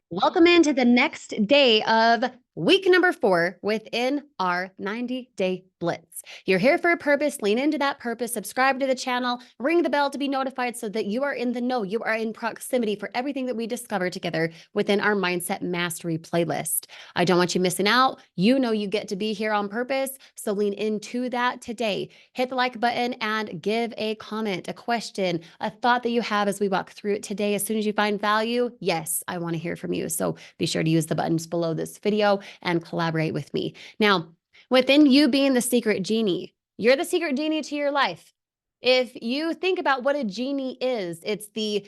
Welcome into the next day of week number 4 within our 90-day blitz. You're here for a purpose. Lean into that purpose. Subscribe to the channel. Ring the bell to be notified so that you are in the know. You are in proximity for everything that we discover together within our Mindset Mastery playlist. I don't want you missing out. You know you get to be here on purpose, so lean into that today. Hit the like button and give a comment, a question, a thought that you have as we walk through it today. As soon as you find value, yes, I want to hear from you. So be sure to use the buttons below this video and collaborate with me. Now, within you being the secret genie, you're the secret genie to your life. If you think about what a genie is, it's the,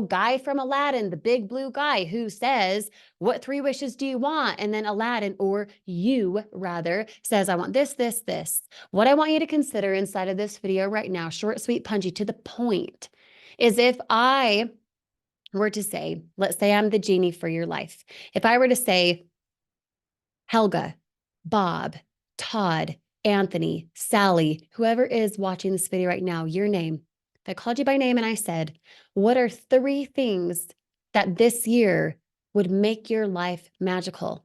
guy from Aladdin, the big blue guy who says, what 3 wishes do you want? And then Aladdin, or you rather, says, I want this, this, this. What I want you to consider inside of this video right now, short, sweet, punchy, to the point, is if I were to say, let's say I'm the genie for your life. If I were to say, Helga, Bob, Todd, Anthony, Sally, whoever is watching this video right now, your name. If I called you by name and I said, what are 3 things that this year would make your life magical?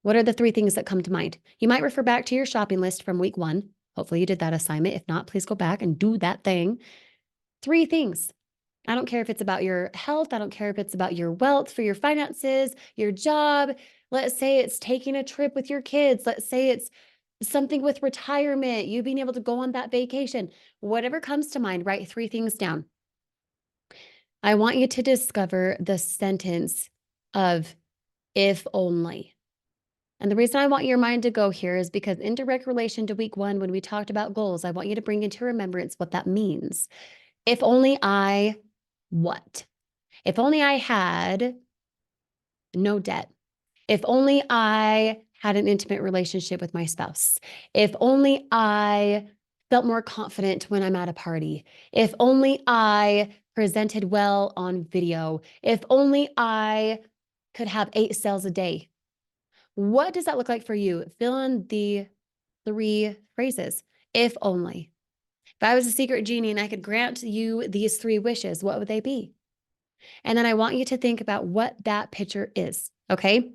What are the 3 things that come to mind? You might refer back to your shopping list from week 1. Hopefully you did that assignment. If not, please go back and do that thing. 3 things. I don't care if it's about your health. I don't care if it's about your wealth, for your finances, your job. Let's say it's taking a trip with your kids. Let's say it's something with retirement, you being able to go on that vacation. Whatever comes to mind, write 3 things down. I want you to discover the sentence of if only. And the reason I want your mind to go here is because in direct relation to week 1, when we talked about goals, I want you to bring into remembrance what that means. If only I what? If only I had no debt. If only I had an intimate relationship with my spouse. If only I felt more confident when I'm at a party. If only I presented well on video. If only I could have 8 sales a day. What does that look like for you? Fill in the 3 phrases. If only. If I was a secret genie and I could grant you these 3 wishes, what would they be? And then I want you to think about what that picture is, okay?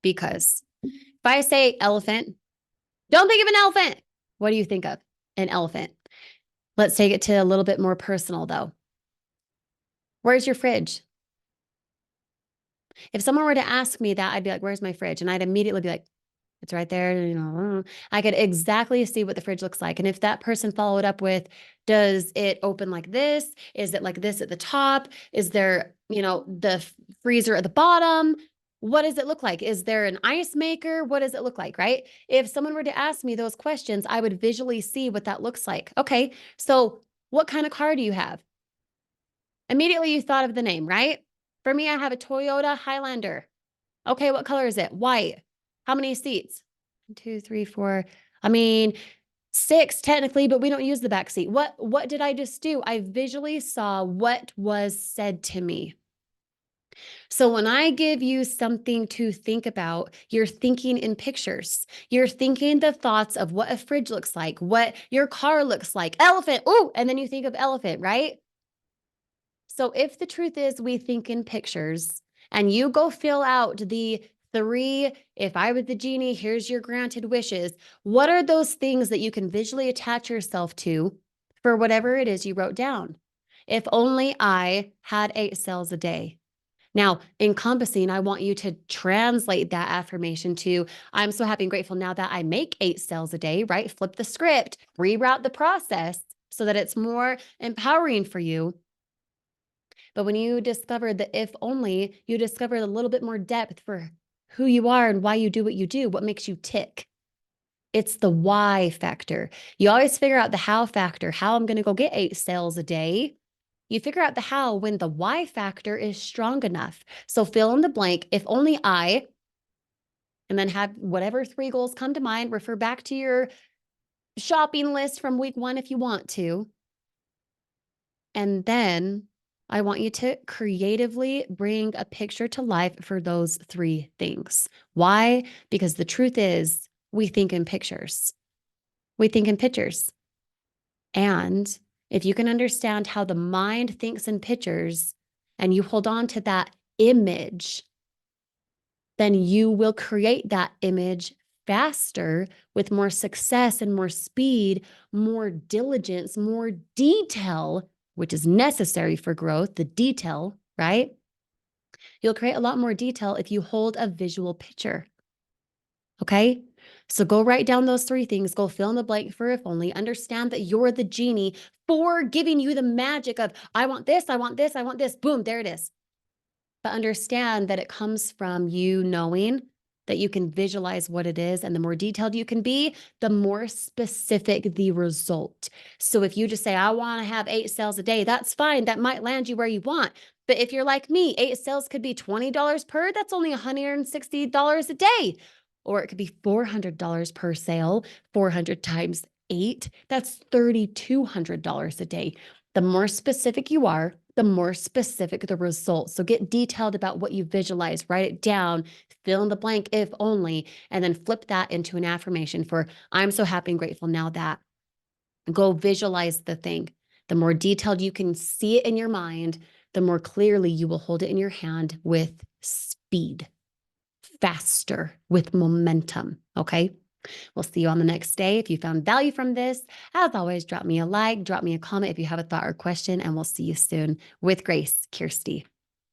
Because if I say elephant, don't think of an elephant. What do you think of? An elephant. Let's take it to a little bit more personal though. Where's your fridge? If someone were to ask me that, I'd be like, where's my fridge? And I'd immediately be like, it's right there. I could exactly see what the fridge looks like. And if that person followed up with, does it open like this? Is it like this at the top? Is there, the freezer at the bottom? What does it look like? Is there an ice maker? What does it look like, right? If someone were to ask me those questions, I would visually see what that looks like. Okay, so what kind of car do you have? Immediately you thought of the name, right? For me, I have a Toyota Highlander. Okay, what color is it? White. How many seats? 1, 2, 3, 4. I mean, 6 technically, but we don't use the back seat. What did I just do? I visually saw what was said to me. So when I give you something to think about, you're thinking in pictures. You're thinking the thoughts of what a fridge looks like, what your car looks like. Elephant. Ooh, and then you think of elephant, right? So if the truth is we think in pictures and you go fill out the 3, if I was the genie, here's your granted wishes. What are those things that you can visually attach yourself to for whatever it is you wrote down? If only I had 8 sales a day. Now, encompassing, I want you to translate that affirmation to, I'm so happy and grateful now that I make 8 sales a day, right? Flip the script, reroute the process so that it's more empowering for you. But when you discover the if only, you discover a little bit more depth for who you are and why you do what you do, what makes you tick. It's the why factor. You always figure out the how factor, how I'm going to go get 8 sales a day. You figure out the how when the why factor is strong enough. So fill in the blank, if only I, and then have whatever 3 goals come to mind, refer back to your shopping list from week 1 if you want to. And then I want you to creatively bring a picture to life for those 3 things. Why? Because the truth is, we think in pictures. We think in pictures. And if you can understand how the mind thinks in pictures and you hold on to that image, then you will create that image faster with more success and more speed, more diligence, more detail, which is necessary for growth, the detail, right? You'll create a lot more detail if you hold a visual picture. Okay? So go write down those three things. Go fill in the blank for if only. Understand that you're the genie for giving you the magic of, I want this, I want this, I want this. Boom, there it is. But understand that it comes from you knowing that you can visualize what it is. And the more detailed you can be, the more specific the result. So if you just say, I want to have 8 sales a day, that's fine. That might land you where you want. But if you're like me, 8 sales could be $20 per, that's only $160 a day. Or it could be $400 per sale, 400 times 8, that's $3,200 a day. The more specific you are, the more specific the results. So get detailed about what you visualize, write it down, fill in the blank if only, and then flip that into an affirmation for, I'm so happy and grateful now that. Go visualize the thing. The more detailed you can see it in your mind, the more clearly you will hold it in your hand with speed, faster, with momentum. Okay. We'll see you on the next day. If you found value from this, as always, drop me a like, drop me a comment if you have a thought or question, and we'll see you soon. With grace, Kirsty.